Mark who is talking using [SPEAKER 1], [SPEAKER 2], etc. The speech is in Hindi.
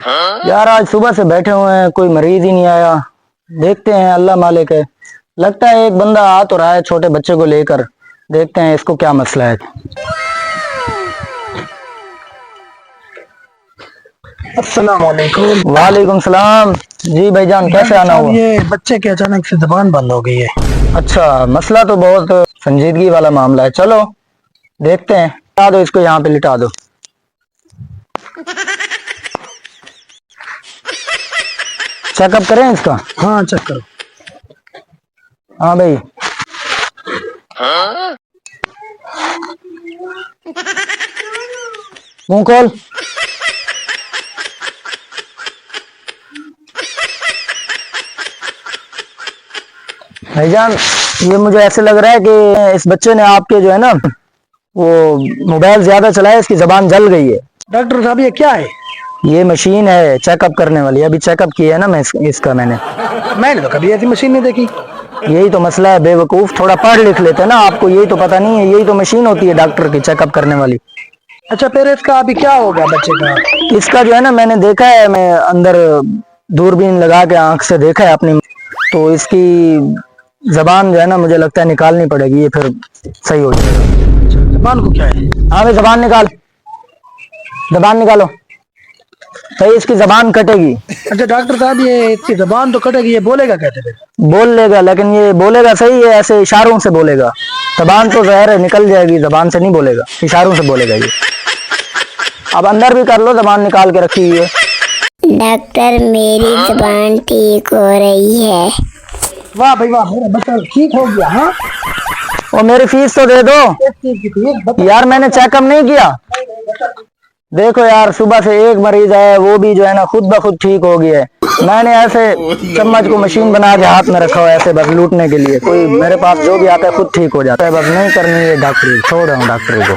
[SPEAKER 1] यार आज सुबह से बैठे हुए हैं, कोई मरीज ही नहीं आया। देखते हैं, अल्लाह मालिक है। लगता है एक बंदा आ तो रहा है छोटे बच्चे को लेकर। देखते हैं इसको क्या मसला है।
[SPEAKER 2] अस्सलाम वालेकुम।
[SPEAKER 1] वालेकुम सलाम। जी भाईजान, कैसे आना हुआ?
[SPEAKER 2] ये बच्चे की अचानक से जबान बंद हो गई है।
[SPEAKER 1] अच्छा, मसला तो बहुत संजीदगी वाला मामला है। चलो देखते हैं। लिटा दो इसको, यहाँ पे लिटा दो। चेकअप करें इसका?
[SPEAKER 2] हाँ चेक करो।
[SPEAKER 1] हाँ भाई। मुंह खोल। भाईजान, ये मुझे ऐसे लग रहा है कि इस बच्चे ने आपके जो है ना वो मोबाइल ज्यादा चलाया, इसकी जबान जल गई है।
[SPEAKER 2] डॉक्टर साहब ये क्या है?
[SPEAKER 1] ये मशीन है चेकअप करने वाली। अभी चेकअप किया है ना मैं इसका
[SPEAKER 2] मैंने तो कभी ऐसी मशीन नहीं देखी।
[SPEAKER 1] यही तो मसला है बेवकूफ, थोड़ा पढ़ लिख लेते हैं ना, आपको यही तो पता नहीं है। यही तो मशीन होती है डॉक्टर की चेकअप करने वाली।
[SPEAKER 2] अच्छा फिर इसका अभी क्या होगा बच्चे का?
[SPEAKER 1] इसका जो है ना, मैंने देखा है, मैं अंदर दूरबीन लगा के आंख से देखा है अपनी, तो इसकी जबान जो है ना मुझे लगता है निकालनी पड़ेगी, ये फिर सही हो जाएगा।
[SPEAKER 2] अच्छा जबान को क्या है?
[SPEAKER 1] हाँ भाई, जबान निकाल, जबान निकालो भाई, इसकी जबान कटेगी।
[SPEAKER 2] अच्छा डॉक्टर साहब ये इसकी जबान तो कटेगी, ये बोलेगा कैसे फिर?
[SPEAKER 1] बोल लेगा, लेकिन ये बोलेगा सही है, ऐसे इशारों से बोलेगा। जबान तो जहर है, निकल जाएगी, जबान से नहीं बोलेगा, इशारों से बोलेगा ये। अब अंदर भी कर लो, जबान निकाल के रखी हुई है।
[SPEAKER 3] डॉक्टर मेरी जबान ठीक हो रही है।
[SPEAKER 2] वाह भाई वाह, मेरा बच्चा ठीक हो गया। हाँ
[SPEAKER 1] और मेरी फीस तो दे दो यार, मैंने चेकअप नहीं किया। देखो यार, सुबह से एक मरीज आया, वो भी जो है ना खुद ब खुद ठीक हो गया है। मैंने ऐसे चम्मच को मशीन बना के हाथ में रखा हुआ है, ऐसे बस लूटने के लिए। कोई मेरे पास जो भी आता है खुद ठीक हो जाता है। बस नहीं करनी है डॉक्टरी, छोड़ रहा हूँ डॉक्टरी को।